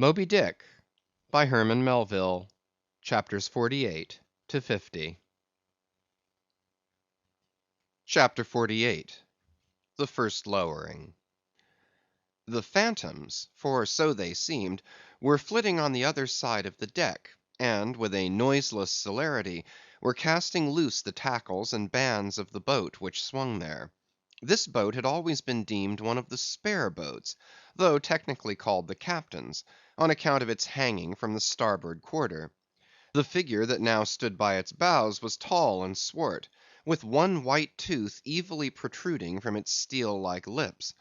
Moby-Dick, by Herman Melville, chapters 48 to 50. Chapter 48. The First Lowering. The phantoms, for so they seemed, were flitting on the other side of the deck, and with a noiseless celerity were casting loose the tackles and bands of the boat which swung there. This boat had always been deemed one of the spare boats, though technically called the captain's, on account of its hanging from the starboard quarter. The figure that now stood by its bows was tall and swart, with one white tooth evilly protruding from its steel-like lips.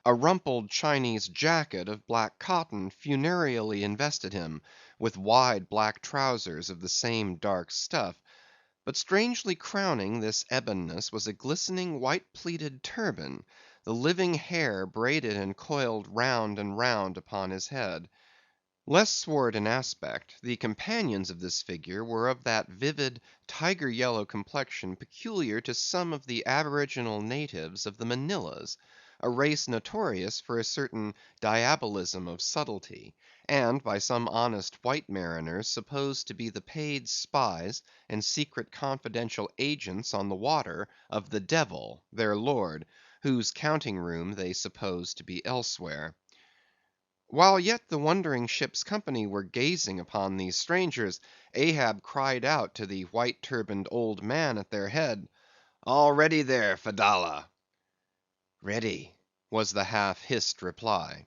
A rumpled Chinese jacket of black cotton funereally invested him, with wide black trousers of the same dark stuff. But strangely crowning this ebonness was a glistening white pleated turban, the living hair braided and coiled round and round upon his head. Less swart in aspect, the companions of this figure were of that vivid tiger yellow complexion peculiar to some of the aboriginal natives of the Manillas, a race notorious for a certain diabolism of subtlety, and by some honest white mariners supposed to be the paid spies and secret confidential agents on the water of the Devil, their lord, whose counting room they supposed to be elsewhere. While yet the wondering ship's company were gazing upon these strangers, Ahab cried out to the white turbaned old man at their head, "All ready there, Fedallah?" "Ready," was the half-hissed reply.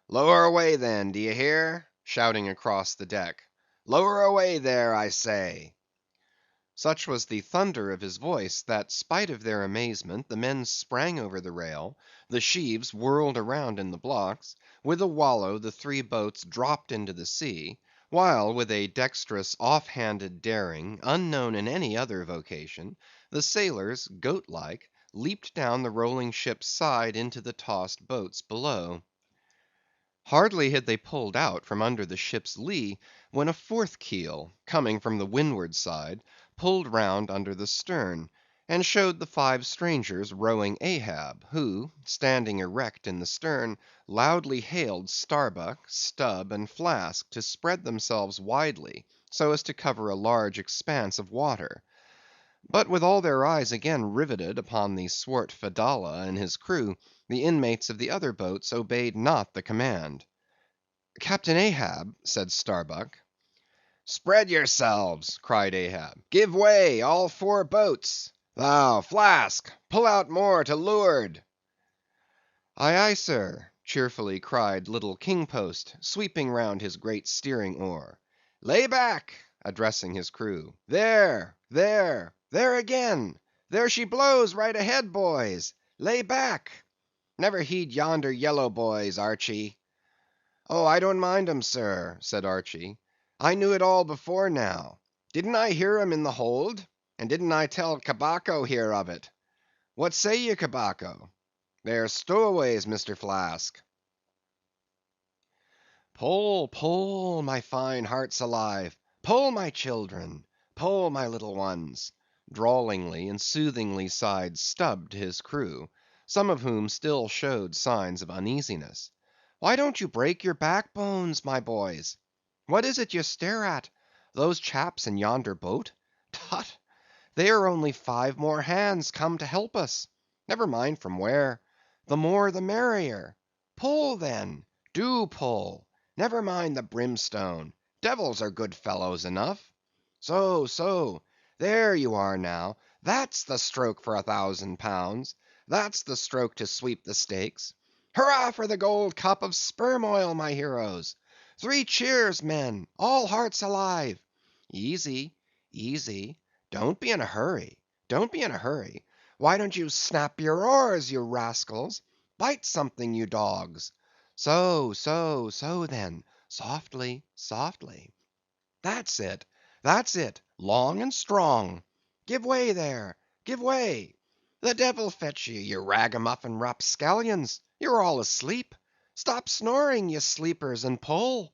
"Lower away then, d'ye hear?" shouting across the deck. "Lower away there, I say." Such was the thunder of his voice, that spite of their amazement, the men sprang over the rail, the sheaves whirled around in the blocks, with a wallow the three boats dropped into the sea, while with a dexterous off-handed daring, unknown in any other vocation, the sailors, goat-like, leaped down the rolling ship's side into the tossed boats below. Hardly had they pulled out from under the ship's lee, when a fourth keel, coming from the windward side, pulled round under the stern, and showed the five strangers rowing Ahab, who, standing erect in the stern, loudly hailed Starbuck, Stubb, and Flask to spread themselves widely, so as to cover a large expanse of water. But with all their eyes again riveted upon the swart Fedallah and his crew, the inmates of the other boats obeyed not the command. "Captain Ahab," said Starbuck. "Spread yourselves," cried Ahab. "Give way, all four boats. Thou, Flask, pull out more to leeward." "Aye, aye, sir," cheerfully cried little King Post, sweeping round his great steering oar. "Lay back," addressing his crew. "There, there, there again! There she blows right ahead, boys! Lay back! Never heed yonder yellow boys, Archy." "Oh, I don't mind 'em, sir," said Archy. "I knew it all before now. Didn't I hear 'em in the hold? And didn't I tell Cabaco here of it? What say ye, Cabaco? They're stowaways, Mr. Flask." "Pull, pull, my fine hearts alive! Pull, my children! Pull, my little ones!" drawlingly and soothingly sighed Stubb to his crew, some of whom still showed signs of uneasiness. "Why don't you break your backbones, my boys? What is it you stare at? Those chaps in yonder boat? Tut! they are only 5 more hands come to help us. Never mind from where. The more the merrier. Pull then, do pull. Never mind the brimstone. Devils are good fellows enough. So, so. There you are now. That's the stroke for £1,000. That's the stroke to sweep the stakes. Hurrah for the gold cup of sperm oil, my heroes! 3 cheers, men, all hearts alive! Easy, easy. Don't be in a hurry. Don't be in a hurry. Why don't you snap your oars, you rascals? Bite something, you dogs. So, so, so then. Softly, softly. That's it, that's it. Long and strong. Give way there, give way. The devil fetch ye, you ragamuffin rapscallions. You're all asleep. Stop snoring, ye sleepers, and pull.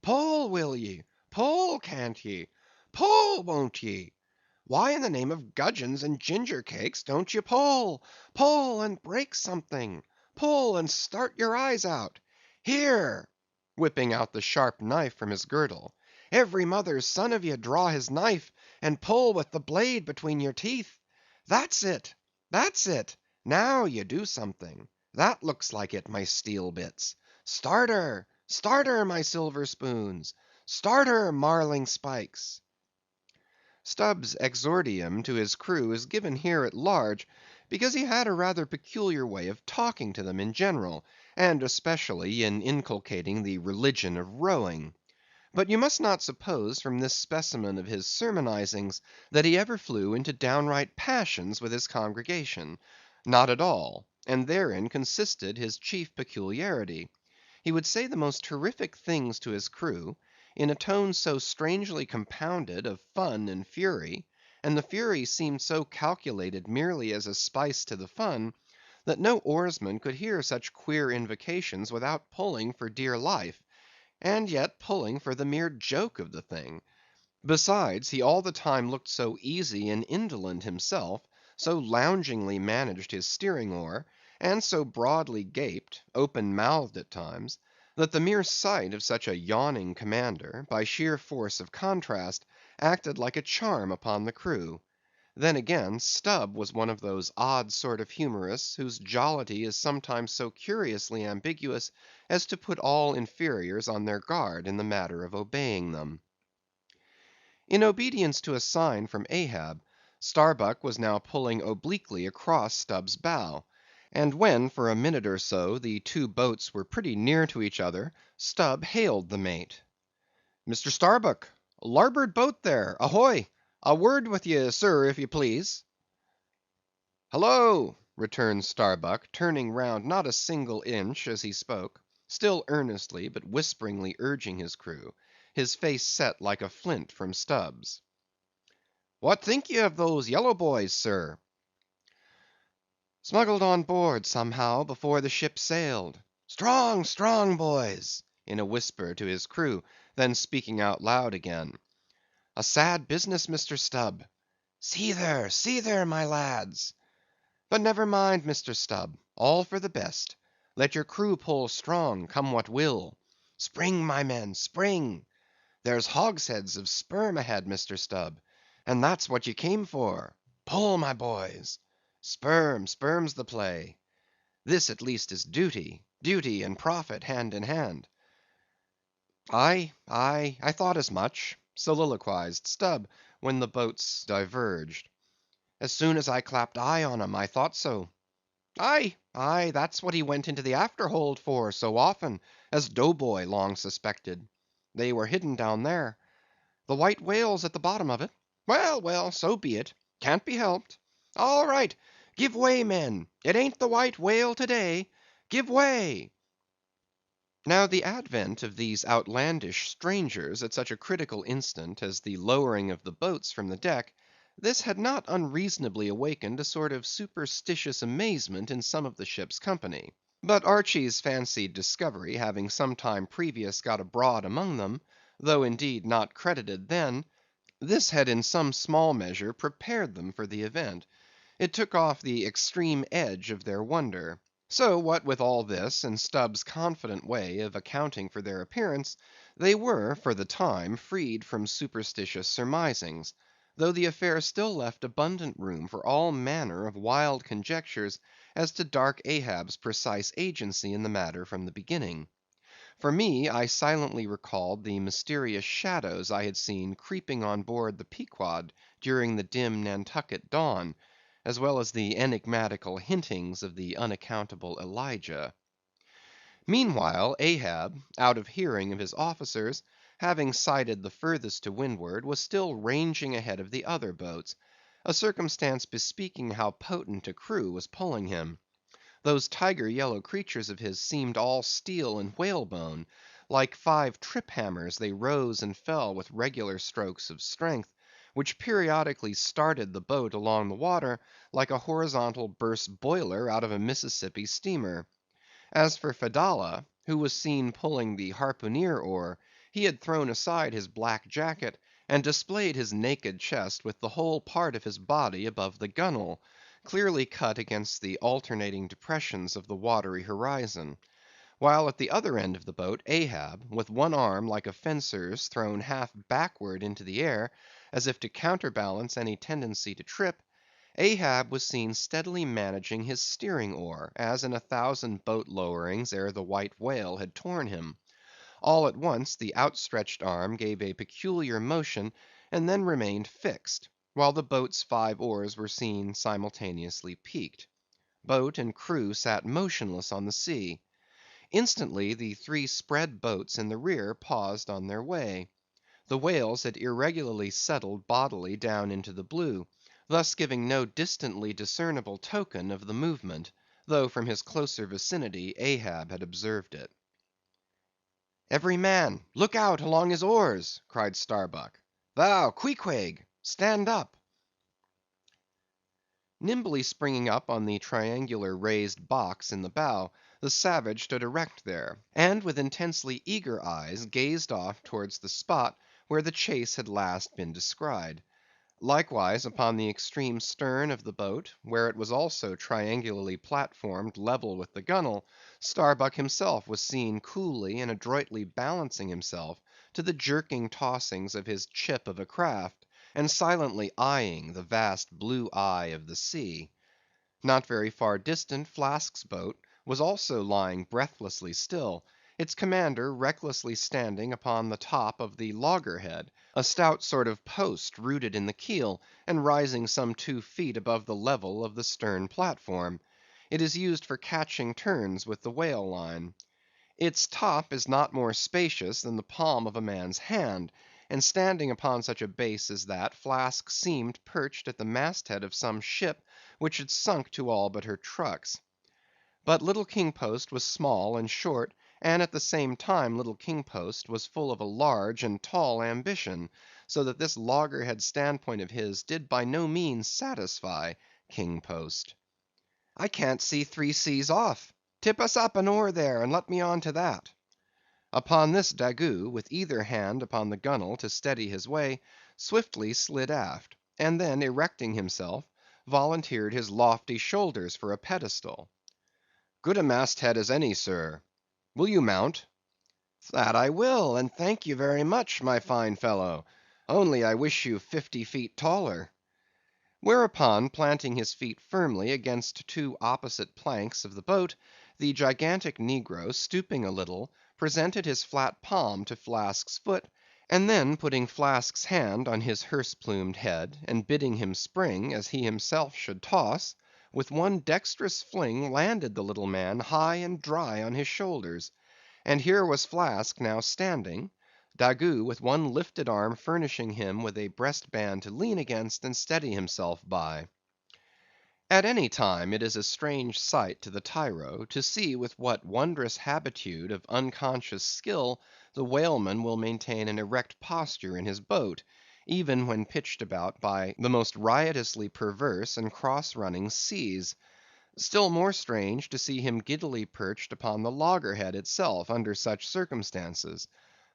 Pull, will ye? Pull, can't ye? Pull, won't ye? Why in the name of gudgeons and ginger cakes don't you pull? Pull and break something. Pull and start your eyes out. Here! whipping out the sharp knife from his girdle. "Every mother's son of ye draw his knife, and pull with the blade between your teeth. That's it, that's it. Now ye do something. That looks like it, my steel bits. Start her, start her, my silver spoons. Start her, marling spikes." Stubb's exordium to his crew is given here at large, because he had a rather peculiar way of talking to them in general, and especially in inculcating the religion of rowing. But you must not suppose from this specimen of his sermonizings that he ever flew into downright passions with his congregation. Not at all, and therein consisted his chief peculiarity. He would say the most terrific things to his crew, in a tone so strangely compounded of fun and fury, and the fury seemed so calculated merely as a spice to the fun, that no oarsman could hear such queer invocations without pulling for dear life, and yet pulling for the mere joke of the thing. Besides, he all the time looked so easy and indolent himself, so loungingly managed his steering oar, and so broadly gaped, open-mouthed at times, that the mere sight of such a yawning commander, by sheer force of contrast, acted like a charm upon the crew. Then again, Stubb was one of those odd sort of humorists whose jollity is sometimes so curiously ambiguous as to put all inferiors on their guard in the matter of obeying them. In obedience to a sign from Ahab, Starbuck was now pulling obliquely across Stubb's bow, and when for a minute or so the two boats were pretty near to each other, Stubb hailed the mate. "Mr. Starbuck, larboard boat there, ahoy! A word with ye, sir, if ye please." "Hallo!" returned Starbuck, turning round not a single inch as he spoke, still earnestly but whisperingly urging his crew, his face set like a flint from Stubb's. "What think ye of those yellow boys, sir?" "Smuggled on board, somehow, before the ship sailed. Strong, strong boys!" in a whisper to his crew, then speaking out loud again. "A sad business, Mr. Stubb. See there, my lads. But never mind, Mr. Stubb, all for the best. Let your crew pull strong, come what will. Spring, my men, spring. There's hogsheads of sperm ahead, Mr. Stubb, and that's what ye came for. Pull, my boys. Sperm's the play. This at least is duty, duty and profit hand in hand." "Aye, I thought as much," soliloquized Stubb, when the boats diverged. "As soon as I clapped eye on 'em, I thought so. Aye, that's what he went into the afterhold for so often, as Dough Boy long suspected. They were hidden down there. The white whale's at the bottom of it. Well, so be it. Can't be helped. All right, give way, men. It ain't the white whale to day. Give way." Now the advent of these outlandish strangers at such a critical instant as the lowering of the boats from the deck, this had not unreasonably awakened a sort of superstitious amazement in some of the ship's company. But Archy's fancied discovery having some time previous got abroad among them, though indeed not credited then, this had in some small measure prepared them for the event. It took off the extreme edge of their wonder. So what with all this, and Stubb's confident way of accounting for their appearance, they were, for the time, freed from superstitious surmisings, though the affair still left abundant room for all manner of wild conjectures as to dark Ahab's precise agency in the matter from the beginning. For me, I silently recalled the mysterious shadows I had seen creeping on board the Pequod during the dim Nantucket dawn, as well as the enigmatical hintings of the unaccountable Elijah. Meanwhile, Ahab, out of hearing of his officers, having sighted the furthest to windward, was still ranging ahead of the other boats, a circumstance bespeaking how potent a crew was pulling him. Those tiger yellow creatures of his seemed all steel and whalebone; like 5 trip hammers they rose and fell with regular strokes of strength, which periodically started the boat along the water like a horizontal burst boiler out of a Mississippi steamer. As for Fedallah, who was seen pulling the harpooneer oar, he had thrown aside his black jacket, and displayed his naked chest with the whole part of his body above the gunwale, clearly cut against the alternating depressions of the watery horizon; while at the other end of the boat Ahab, with one arm like a fencer's thrown half backward into the air, as if to counterbalance any tendency to trip, Ahab was seen steadily managing his steering oar, as in 1,000 boat lowerings ere the white whale had torn him. All at once the outstretched arm gave a peculiar motion, and then remained fixed, while the boat's 5 oars were seen simultaneously peaked. Boat and crew sat motionless on the sea. Instantly the 3 spread boats in the rear paused on their way. The whales had irregularly settled bodily down into the blue, thus giving no distantly discernible token of the movement, though from his closer vicinity Ahab had observed it. "Every man, look out along his oars!" cried Starbuck. "Thou, Queequeg, stand up!" Nimbly springing up on the triangular raised box in the bow, the savage stood erect there, and with intensely eager eyes gazed off towards the spot where the chase had last been descried. Likewise upon the extreme stern of the boat, where it was also triangularly platformed level with the gunwale, Starbuck himself was seen coolly and adroitly balancing himself to the jerking tossings of his chip of a craft, and silently eyeing the vast blue eye of the sea. Not very far distant Flask's boat was also lying breathlessly still, its commander recklessly standing upon the top of the loggerhead, a stout sort of post rooted in the keel, and rising some 2 feet above the level of the stern platform. It is used for catching turns with the whale line. Its top is not more spacious than the palm of a man's hand, and standing upon such a base as that, Flask seemed perched at the masthead of some ship which had sunk to all but her trucks. But little King Post was small and short, and at the same time little King Post was full of a large and tall ambition, so that this loggerhead standpoint of his did by no means satisfy King Post. "I can't see 3 seas off. Tip us up an oar there, and let me on to that." Upon this Daggoo, with either hand upon the gunwale to steady his way, swiftly slid aft, and then erecting himself, volunteered his lofty shoulders for a pedestal. "Good a masthead as any, sir. Will you mount?" "That I will, and thank you very much, my fine fellow; only I wish you 50 feet taller." Whereupon, planting his feet firmly against 2 opposite planks of the boat, the gigantic negro, stooping a little, presented his flat palm to Flask's foot, and then putting Flask's hand on his hearse plumed head, and bidding him spring as he himself should toss, with one dexterous fling landed the little man high and dry on his shoulders. And here was Flask now standing, Daggoo with one lifted arm furnishing him with a breast band to lean against and steady himself by. At any time it is a strange sight to the tyro to see with what wondrous habitude of unconscious skill the whaleman will maintain an erect posture in his boat, even when pitched about by the most riotously perverse and cross-running seas. Still more strange to see him giddily perched upon the loggerhead itself under such circumstances.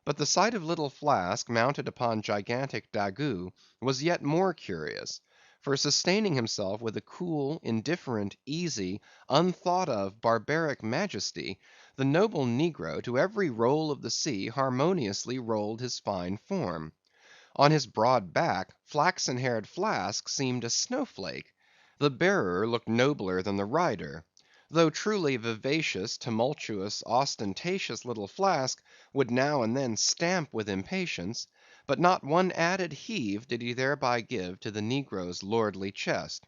But the sight of little Flask mounted upon gigantic Daggoo was yet more curious; for sustaining himself with a cool, indifferent, easy, unthought of, barbaric majesty, the noble negro to every roll of the sea harmoniously rolled his fine form. On his broad back, flaxen-haired Flask seemed a snowflake. The bearer looked nobler than the rider. Though truly vivacious, tumultuous, ostentatious little Flask would now and then stamp with impatience, but not one added heave did he thereby give to the negro's lordly chest.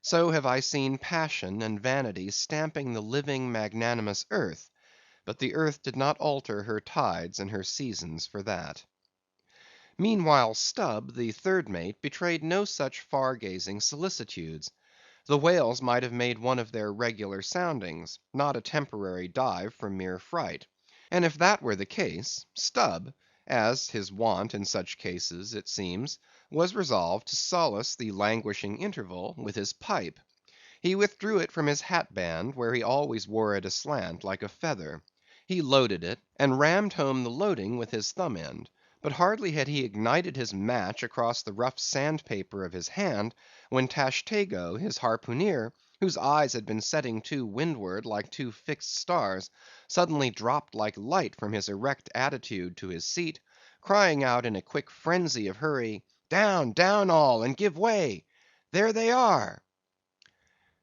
So have I seen passion and vanity stamping the living magnanimous earth, but the earth did not alter her tides and her seasons for that. Meanwhile Stubb, the third mate, betrayed no such far‐gazing solicitudes. The whales might have made one of their regular soundings, not a temporary dive from mere fright. And if that were the case, Stubb, as his wont in such cases it seems, was resolved to solace the languishing interval with his pipe. He withdrew it from his hat band, where he always wore it aslant like a feather. He loaded it, and rammed home the loading with his thumb end. But hardly had he ignited his match across the rough sandpaper of his hand, when Tashtego, his harpooneer, whose eyes had been setting to windward like two fixed stars, suddenly dropped like light from his erect attitude to his seat, crying out in a quick frenzy of hurry, "Down, down all, and give way! There they are!"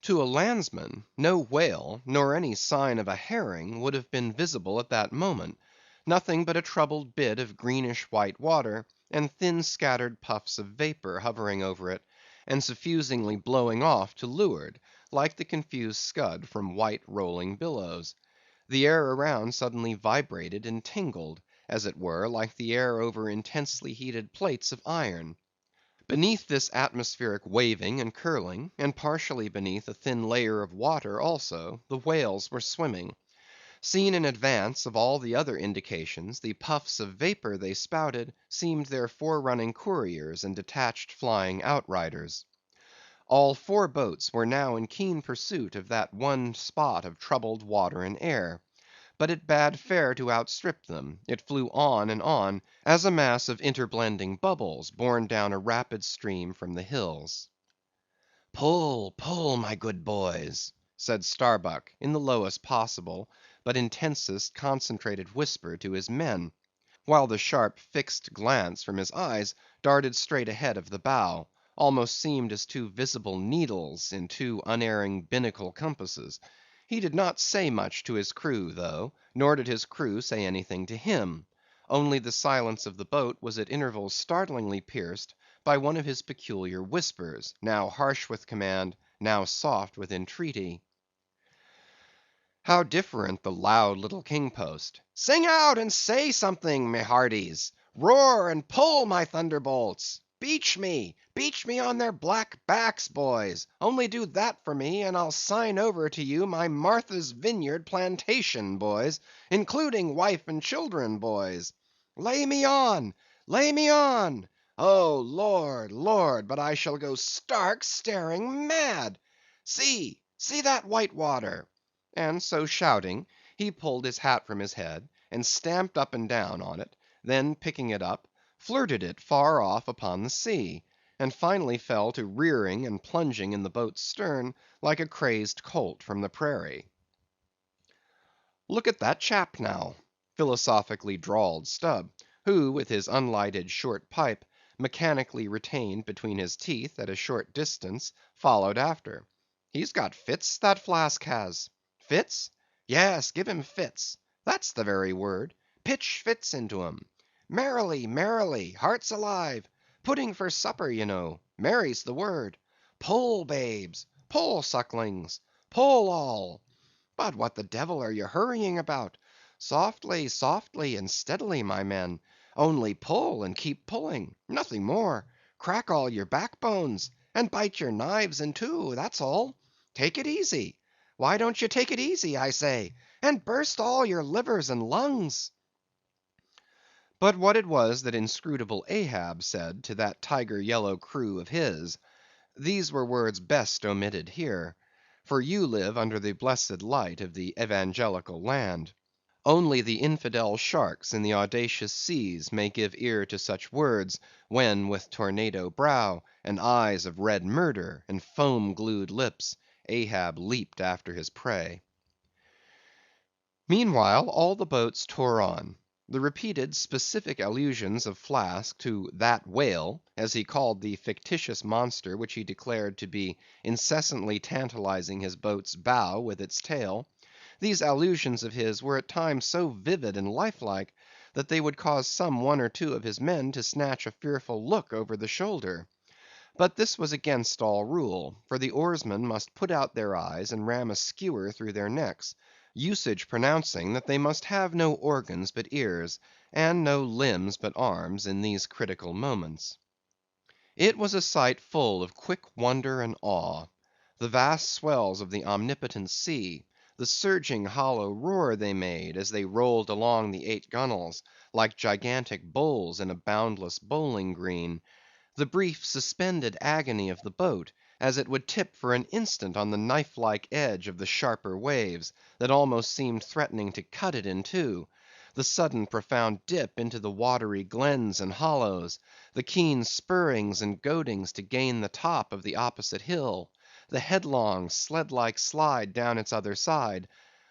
To a landsman, no whale, nor any sign of a herring would have been visible at that moment; nothing but a troubled bit of greenish white water, and thin scattered puffs of vapor hovering over it, and suffusingly blowing off to leeward, like the confused scud from white rolling billows. The air around suddenly vibrated and tingled, as it were, like the air over intensely heated plates of iron. Beneath this atmospheric waving and curling, and partially beneath a thin layer of water also, the whales were swimming. Seen in advance of all the other indications, the puffs of vapor they spouted seemed their forerunning couriers and detached flying outriders. All four boats were now in keen pursuit of that one spot of troubled water and air. But it bade fair to outstrip them; it flew on and on, as a mass of interblending bubbles borne down a rapid stream from the hills. "Pull, pull, my good boys," said Starbuck in the lowest possible, but intensest concentrated whisper to his men, while the sharp fixed glance from his eyes darted straight ahead of the bow, almost seemed as two visible needles in two unerring binnacle compasses. He did not say much to his crew, though, nor did his crew say anything to him; only the silence of the boat was at intervals startlingly pierced by one of his peculiar whispers, now harsh with command, now soft with entreaty. How different the loud little king post! "Sing out and say something, me hearties! Roar and pull, my thunderbolts! Beach me on their black backs, boys! Only do that for me, and I'll sign over to you my Martha's Vineyard plantation, boys, including wife and children, boys. Lay me on! Lay me on! Oh, Lord, Lord, but I shall go stark, staring mad! See, see that white water!" And so shouting, he pulled his hat from his head, and stamped up and down on it; then picking it up, flirted it far off upon the sea, and finally fell to rearing and plunging in the boat's stern like a crazed colt from the prairie. "Look at that chap now," philosophically drawled Stubb, who with his unlighted short pipe, mechanically retained between his teeth at a short distance, followed after. "He's got fits, that Flask has. Fits? Yes, give him fits; that's the very word. Pitch fits into 'em. Merrily, merrily, hearts alive; pudding for supper, you know; merry's the word. Pull, babes; pull, sucklings; pull all. But what the devil are you hurrying about? Softly, softly, and steadily, my men; only pull and keep pulling; nothing more. Crack all your backbones, and bite your knives in two, that's all. Take it easy. Why don't you take it easy, I say, and burst all your livers and lungs?" But what it was that inscrutable Ahab said to that tiger yellow crew of his, these were words best omitted here; for you live under the blessed light of the evangelical land. Only the infidel sharks in the audacious seas may give ear to such words, when with tornado brow, and eyes of red murder, and foam glued lips, Ahab leaped after his prey. Meanwhile all the boats tore on. The repeated specific allusions of Flask to "that whale," as he called the fictitious monster which he declared to be incessantly tantalizing his boat's bow with its tail; these allusions of his were at times so vivid and lifelike, that they would cause some one or two of his men to snatch a fearful look over the shoulder. But this was against all rule, for the oarsmen must put out their eyes and ram a skewer through their necks; usage pronouncing that they must have no organs but ears, and no limbs but arms in these critical moments. It was a sight full of quick wonder and awe. The vast swells of the omnipotent sea; the surging hollow roar they made, as they rolled along the 8 gunwales, like gigantic bowls in a boundless bowling green; the brief suspended agony of the boat, as it would tip for an instant on the knife like edge of the sharper waves, that almost seemed threatening to cut it in two; the sudden profound dip into the watery glens and hollows; the keen spurrings and goadings to gain the top of the opposite hill; the headlong, sled-like slide down its other side;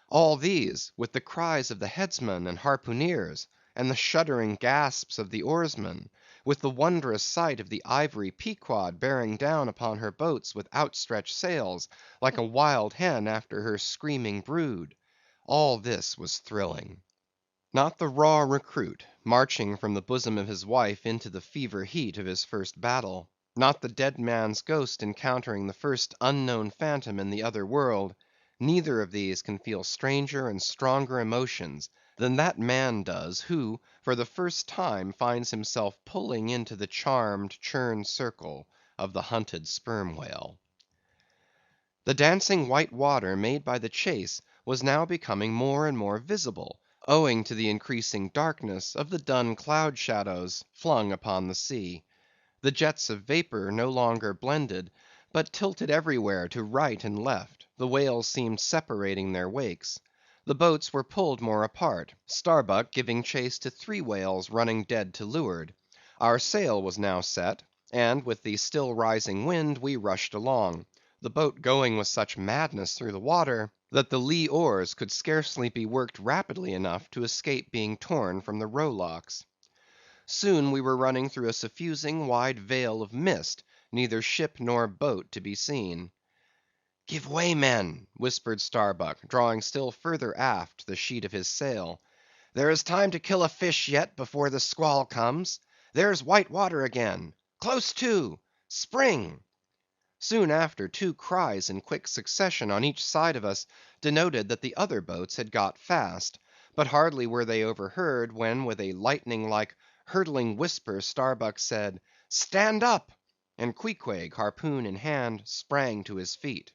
all these, with the cries of the headsmen and harpooneers, and the shuddering gasps of the oarsmen; with the wondrous sight of the ivory Pequod bearing down upon her boats with outstretched sails, like a wild hen after her screaming brood; all this was thrilling. Not the raw recruit, marching from the bosom of his wife into the fever heat of his first battle; not the dead man's ghost encountering the first unknown phantom in the other world; neither of these can feel stranger and stronger emotions than that man does, who, for the first time, finds himself pulling into the charmed, churned circle of the hunted sperm whale. The dancing white water made by the chase was now becoming more and more visible, owing to the increasing darkness of the dun cloud shadows flung upon the sea. The jets of vapor no longer blended, but tilted everywhere to right and left; the whales seemed separating their wakes. The boats were pulled more apart, Starbuck giving chase to 3 whales running dead to leeward. Our sail was now set, and with the still rising wind we rushed along; the boat going with such madness through the water, that the lee oars could scarcely be worked rapidly enough to escape being torn from the rowlocks. Soon we were running through a suffusing wide veil of mist, neither ship nor boat to be seen. "Give way, men," whispered Starbuck, drawing still further aft the sheet of his sail. "There is time to kill a fish yet before the squall comes. There's white water again. Close to! Spring!" Soon after, 2 cries in quick succession on each side of us denoted that the other boats had got fast; but hardly were they overheard, when with a lightning like, hurtling whisper, Starbuck said, "Stand up!" and Queequeg, harpoon in hand, sprang to his feet.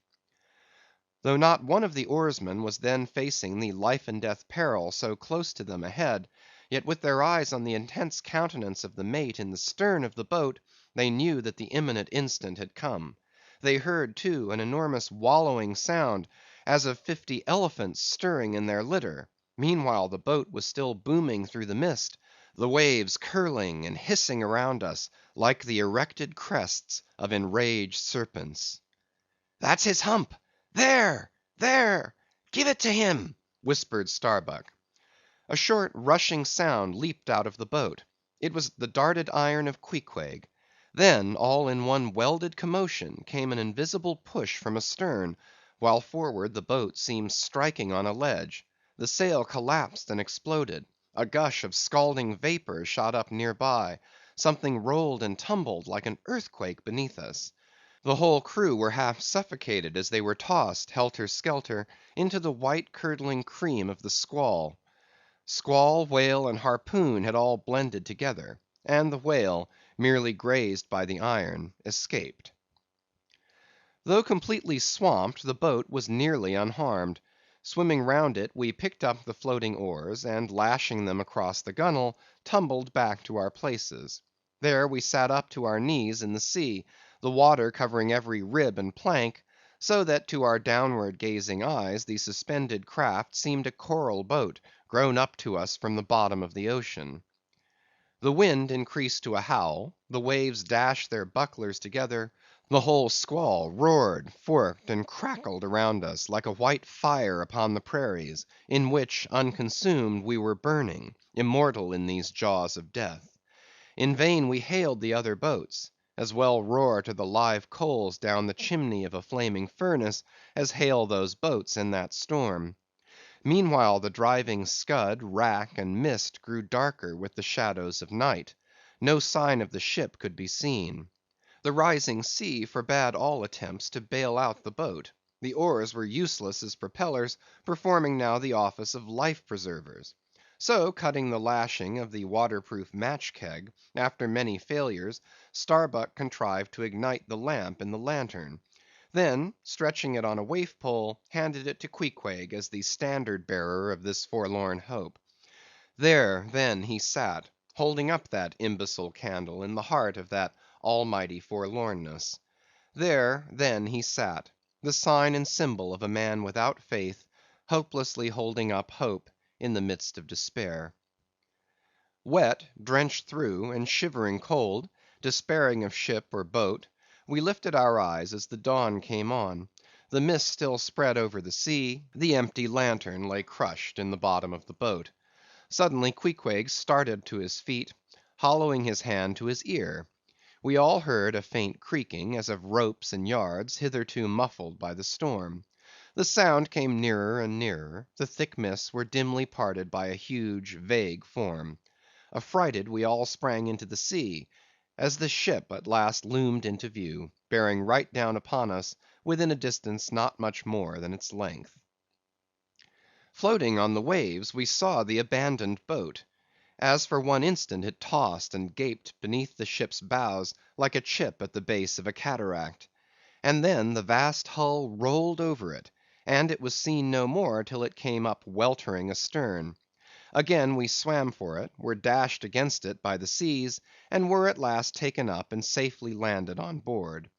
Though not one of the oarsmen was then facing the life and death peril so close to them ahead, yet with their eyes on the intense countenance of the mate in the stern of the boat, they knew that the imminent instant had come. They heard, too, an enormous wallowing sound, as of 50 elephants stirring in their litter; meanwhile the boat was still booming through the mist, the waves curling and hissing around us like the erected crests of enraged serpents. "That's his hump! There! there! Give it to him!" whispered Starbuck. A short rushing sound leaped out of the boat. It was the darted iron of Queequeg. Then, all in one welded commotion, came an invisible push from astern, while forward the boat seemed striking on a ledge; the sail collapsed and exploded; a gush of scalding vapor shot up near by; something rolled and tumbled like an earthquake beneath us. The whole crew were half suffocated as they were tossed, helter skelter, into the white curdling cream of the squall. Squall, whale, and harpoon had all blended together; and the whale, merely grazed by the iron, escaped. Though completely swamped, the boat was nearly unharmed. Swimming round it, we picked up the floating oars, and lashing them across the gunwale, tumbled back to our places. There we sat up to our knees in the sea, the water covering every rib and plank, so that to our downward gazing eyes the suspended craft seemed a coral boat grown up to us from the bottom of the ocean. The wind increased to a howl, the waves dashed their bucklers together, the whole squall roared, forked, and crackled around us like a white fire upon the prairies, in which, unconsumed, we were burning, immortal in these jaws of death. In vain we hailed the other boats; as well roar to the live coals down the chimney of a flaming furnace, as hail those boats in that storm. Meanwhile the driving scud, rack, and mist grew darker with the shadows of night. No sign of the ship could be seen. The rising sea forbade all attempts to bail out the boat. The oars were useless as propellers, performing now the office of life preservers. So cutting the lashing of the waterproof match keg, after many failures, Starbuck contrived to ignite the lamp in the lantern; then, stretching it on a waif pole, handed it to Queequeg as the standard bearer of this forlorn hope. There, then, he sat, holding up that imbecile candle in the heart of that almighty forlornness. There, then, he sat, the sign and symbol of a man without faith, hopelessly holding up hope in the midst of despair. Wet, drenched through, and shivering cold, despairing of ship or boat, We lifted our eyes as the dawn came on. The mist still spread over the sea; the empty lantern lay crushed in the bottom of the boat. Suddenly Queequeg started to his feet, hollowing his hand to his ear. We all heard a faint creaking, as of ropes and yards hitherto muffled by the storm. The sound came nearer and nearer; the thick mists were dimly parted by a huge, vague form. Affrighted, we all sprang into the sea, as the ship at last loomed into view, bearing right down upon us, within a distance not much more than its length. Floating on the waves, we saw the abandoned boat. As for one instant it tossed and gaped beneath the ship's bows, like a chip at the base of a cataract. And then the vast hull rolled over it, and it was seen no more till it came up weltering astern. Again we swam for it, were dashed against it by the seas, and were at last taken up and safely landed on board.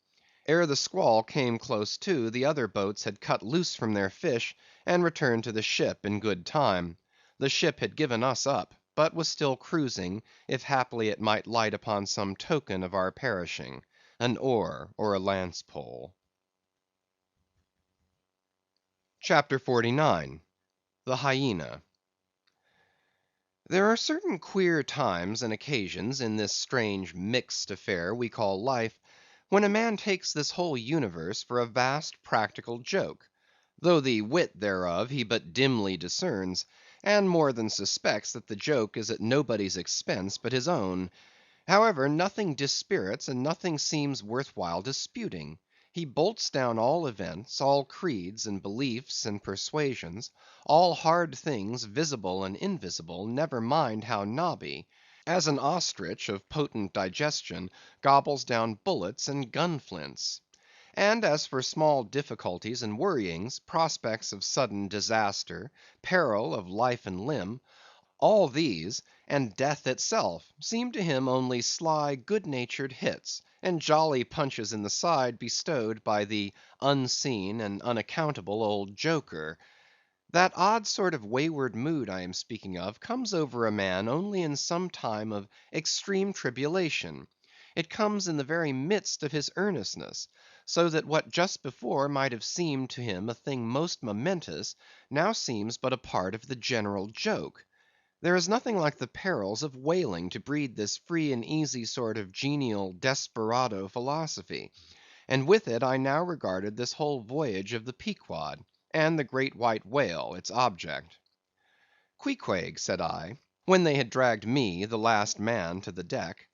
Ere the squall came close to, the other boats had cut loose from their fish, and returned to the ship in good time. The ship had given us up, but was still cruising, if haply it might light upon some token of our perishing, an oar or a lance pole. CHAPTER 49. The Hyena. There are certain queer times and occasions in this strange mixed affair we call life, when a man takes this whole universe for a vast practical joke, though the wit thereof he but dimly discerns, and more than suspects that the joke is at nobody's expense but his own. However, nothing dispirits and nothing seems worth while disputing. He bolts down all events, all creeds and beliefs and persuasions, all hard things visible and invisible, never mind how knobby; as an ostrich of potent digestion gobbles down bullets and gun flints. And as for small difficulties and worryings, prospects of sudden disaster, peril of life and limb, all these, and death itself, seem to him only sly, good natured hits, and jolly punches in the side bestowed by the unseen and unaccountable old joker. That odd sort of wayward mood I am speaking of comes over a man only in some time of extreme tribulation. It comes in the very midst of his earnestness, so that what just before might have seemed to him a thing most momentous, now seems but a part of the general joke. There is nothing like the perils of whaling to breed this free and easy sort of genial desperado philosophy; and with it I now regarded this whole voyage of the Pequod, and the great white whale its object. "Queequeg," said I, when they had dragged me, the last man, to the deck,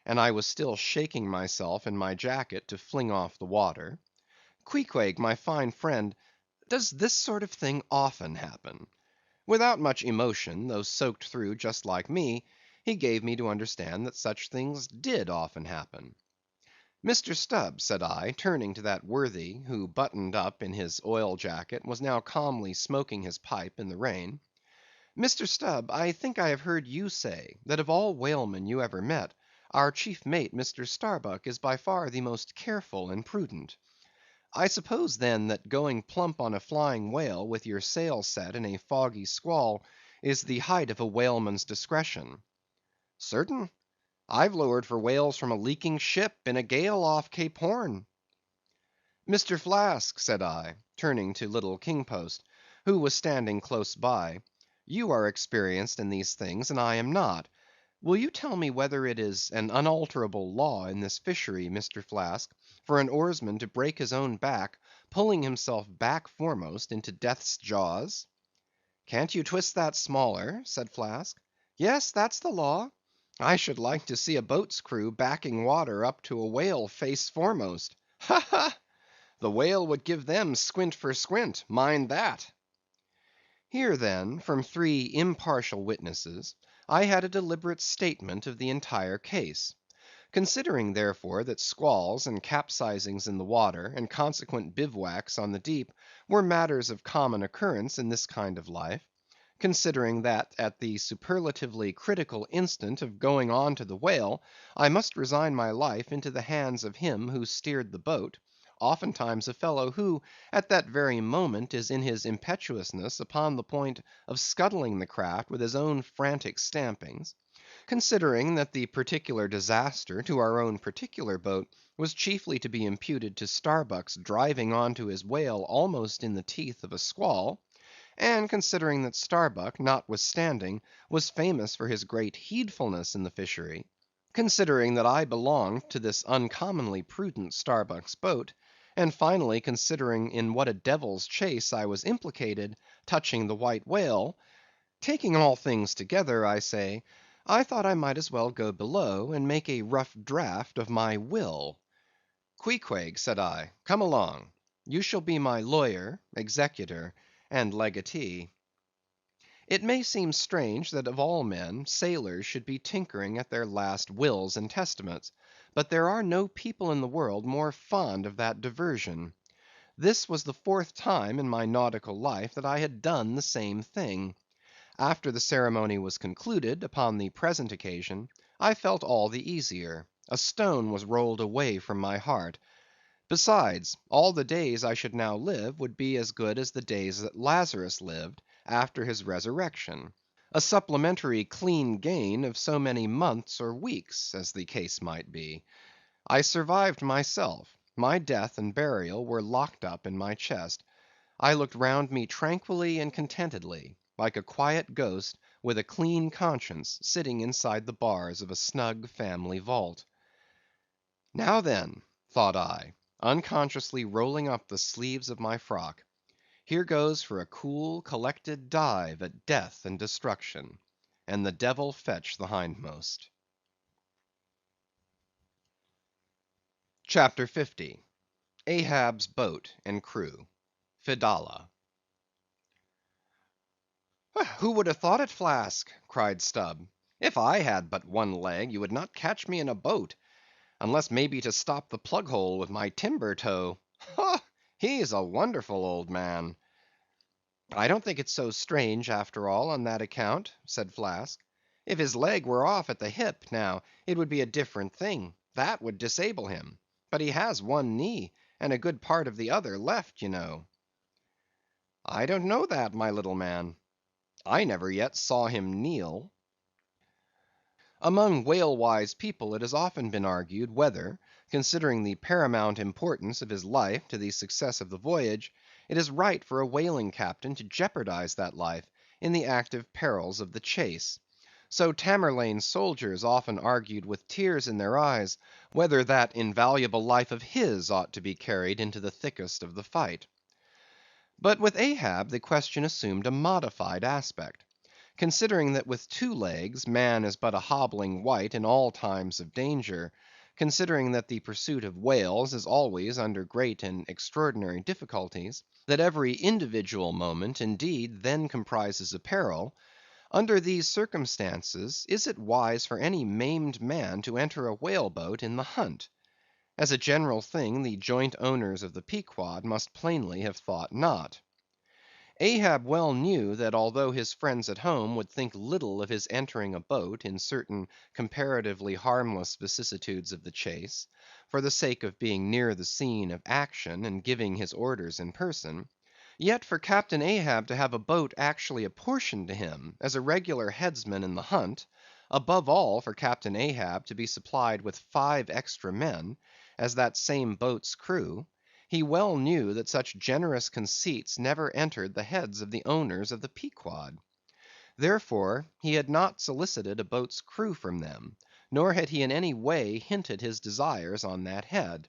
and I was still shaking myself in my jacket to fling off the water; "Queequeg, my fine friend, does this sort of thing often happen?" Without much emotion, though soaked through just like me, he gave me to understand that such things did often happen. "Mr. Stubb," said I, turning to that worthy, who buttoned up in his oil jacket, was now calmly smoking his pipe in the rain; "Mr. Stubb, I think I have heard you say, that of all whalemen you ever met, our chief mate, Mr. Starbuck, is by far the most careful and prudent. I suppose, then, that going plump on a flying whale, with your sail set in a foggy squall, is the height of a whaleman's discretion." "Certain. I've lowered for whales from a leaking ship, in a gale off Cape Horn." "Mr. Flask," said I, turning to little King Post, who was standing close by, "you are experienced in these things, and I am not. Will you tell me whether it is an unalterable law in this fishery, Mr. Flask, for an oarsman to break his own back, pulling himself back foremost into death's jaws?" "Can't you twist that smaller?" said Flask. "Yes, that's the law. I should like to see a boat's crew backing water up to a whale face foremost. Ha, ha! The whale would give them squint for squint, mind that." Here, then, from three impartial witnesses, I had a deliberate statement of the entire case. Considering, therefore, that squalls and capsizings in the water, and consequent bivouacs on the deep, were matters of common occurrence in this kind of life; considering that at the superlatively critical instant of going on to the whale, I must resign my life into the hands of him who steered the boat, oftentimes a fellow who, at that very moment, is in his impetuousness upon the point of scuttling the craft with his own frantic stampings; considering that the particular disaster to our own particular boat was chiefly to be imputed to Starbuck's driving on to his whale almost in the teeth of a squall, and considering that Starbuck, notwithstanding, was famous for his great heedfulness in the fishery; considering that I belonged to this uncommonly prudent Starbuck's boat; and finally considering in what a devil's chase I was implicated, touching the white whale; taking all things together, I say, I thought I might as well go below and make a rough draft of my will. Queequeg, said I, come along. You shall be my lawyer, executor, and legatee. It may seem strange that of all men, sailors should be tinkering at their last wills and testaments; but there are no people in the world more fond of that diversion. This was the 4th time in my nautical life that I had done the same thing. After the ceremony was concluded, upon the present occasion, I felt all the easier; a stone was rolled away from my heart. Besides, all the days I should now live would be as good as the days that Lazarus lived after his resurrection; a supplementary clean gain of so many months or weeks, as the case might be. I survived myself; my death and burial were locked up in my chest. I looked round me tranquilly and contentedly, like a quiet ghost with a clean conscience sitting inside the bars of a snug family vault. Now then, thought I, unconsciously rolling up the sleeves of my frock, here goes for a cool, collected dive at death and destruction, and the devil fetch the hindmost. CHAPTER 50. Ahab's Boat and Crew. Fedallah. "Who would have thought it, Flask?" cried Stubb. "If I had but one leg, you would not catch me in a boat, unless maybe to stop the plug hole with my timber toe. Ha! He's a wonderful old man." "I don't think it so strange, after all, on that account," said Flask. "If his leg were off at the hip, now, it would be a different thing; that would disable him; but he has one knee, and a good part of the other left, you know." "I don't know that, my little man. I never yet saw him kneel." Among whale‐wise people it has often been argued whether, considering the paramount importance of his life to the success of the voyage, it is right for a whaling captain to jeopardize that life in the active perils of the chase. So Tamerlane's soldiers often argued with tears in their eyes, whether that invaluable life of his ought to be carried into the thickest of the fight. But with Ahab the question assumed a modified aspect. Considering that with 2 legs man is but a hobbling wight in all times of danger; considering that the pursuit of whales is always under great and extraordinary difficulties; that every individual moment, indeed, then comprises a peril; under these circumstances, is it wise for any maimed man to enter a whale boat in the hunt? As a general thing, the joint owners of the Pequod must plainly have thought not. Ahab well knew that although his friends at home would think little of his entering a boat in certain comparatively harmless vicissitudes of the chase, for the sake of being near the scene of action and giving his orders in person; yet for Captain Ahab to have a boat actually apportioned to him as a regular headsman in the hunt; above all, for Captain Ahab to be supplied with 5 extra men, as that same boat's crew; he well knew that such generous conceits never entered the heads of the owners of the Pequod. Therefore, he had not solicited a boat's crew from them, nor had he in any way hinted his desires on that head.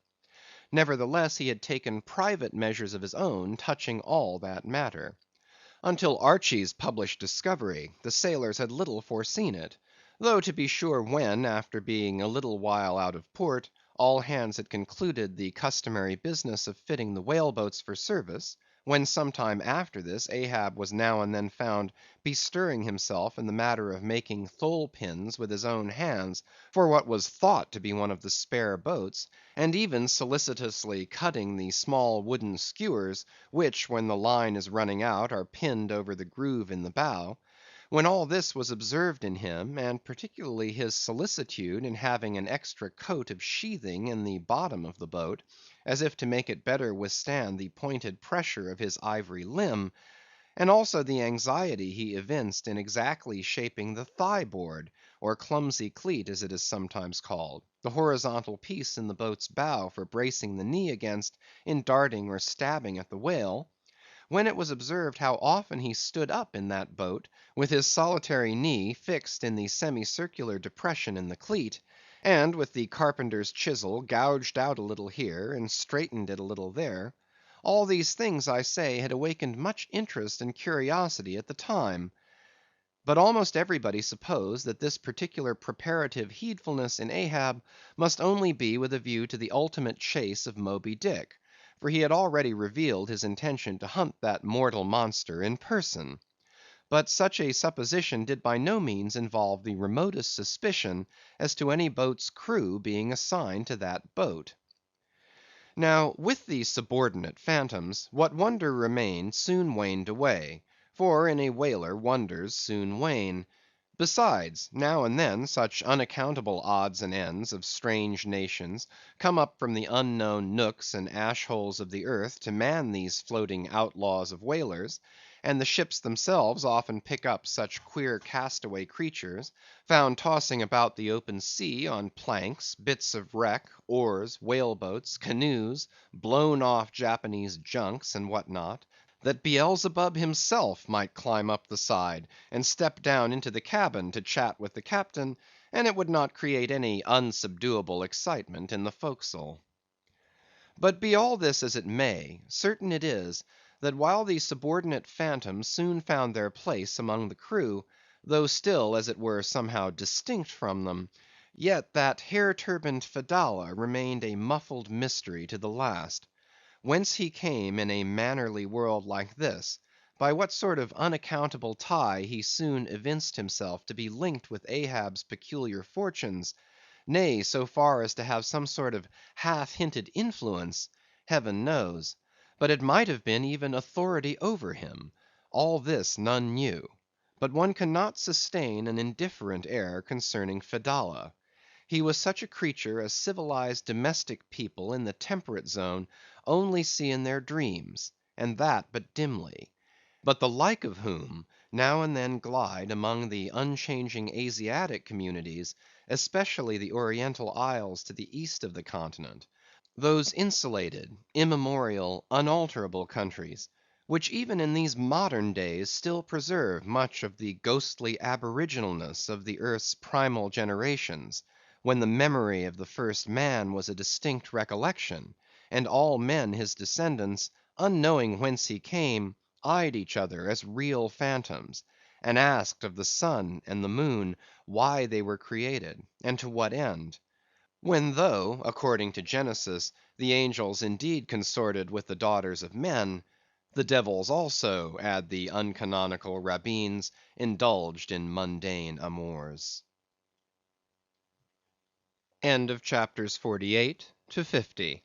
Nevertheless, he had taken private measures of his own touching all that matter. Until Archy's published discovery, the sailors had little foreseen it; though to be sure when, after being a little while out of port, all hands had concluded the customary business of fitting the whale boats for service; when some time after this Ahab was now and then found bestirring himself in the matter of making thole pins with his own hands for what was thought to be one of the spare boats, and even solicitously cutting the small wooden skewers, which, when the line is running out, are pinned over the groove in the bow; when all this was observed in him, and particularly his solicitude in having an extra coat of sheathing in the bottom of the boat, as if to make it better withstand the pointed pressure of his ivory limb; and also the anxiety he evinced in exactly shaping the thigh board, or clumsy cleat as it is sometimes called, the horizontal piece in the boat's bow for bracing the knee against in darting or stabbing at the whale; when it was observed how often he stood up in that boat, with his solitary knee fixed in the semicircular depression in the cleat, and with the carpenter's chisel gouged out a little here, and straightened it a little there; all these things, I say, had awakened much interest and curiosity at the time. But almost everybody supposed that this particular preparative heedfulness in Ahab must only be with a view to the ultimate chase of Moby-Dick, for he had already revealed his intention to hunt that mortal monster in person. But such a supposition did by no means involve the remotest suspicion as to any boat's crew being assigned to that boat. Now, with the subordinate phantoms, what wonder remained soon waned away; for in a whaler wonders soon wane. Besides, now and then such unaccountable odds and ends of strange nations come up from the unknown nooks and ash holes of the earth to man these floating outlaws of whalers; and the ships themselves often pick up such queer castaway creatures, found tossing about the open sea on planks, bits of wreck, oars, whale boats, canoes, blown off Japanese junks, and what not, that Beelzebub himself might climb up the side, and step down into the cabin to chat with the captain, and it would not create any unsubduable excitement in the forecastle. But be all this as it may, certain it is, that while the subordinate phantoms soon found their place among the crew, though still, as it were, somehow distinct from them, yet that hair‐turbaned Fedallah remained a muffled mystery to the last. Whence he came in a mannerly world like this, by what sort of unaccountable tie he soon evinced himself to be linked with Ahab's peculiar fortunes; nay, so far as to have some sort of half‐hinted influence, Heaven knows; but it might have been even authority over him; all this none knew. But one cannot sustain an indifferent air concerning Fedallah. He was such a creature as civilized domestic people in the temperate zone only see in their dreams, and that but dimly; but the like of whom now and then glide among the unchanging Asiatic communities, especially the Oriental isles to the east of the continent; those insulated, immemorial, unalterable countries, which even in these modern days still preserve much of the ghostly aboriginalness of the earth's primal generations, when the memory of the first man was a distinct recollection, and all men his descendants, unknowing whence he came, eyed each other as real phantoms, and asked of the sun and the moon why they were created, and to what end; when though, according to Genesis, the angels indeed consorted with the daughters of men, the devils also, add the uncanonical rabbins, indulged in mundane amours. End of Chapters 48 to 50.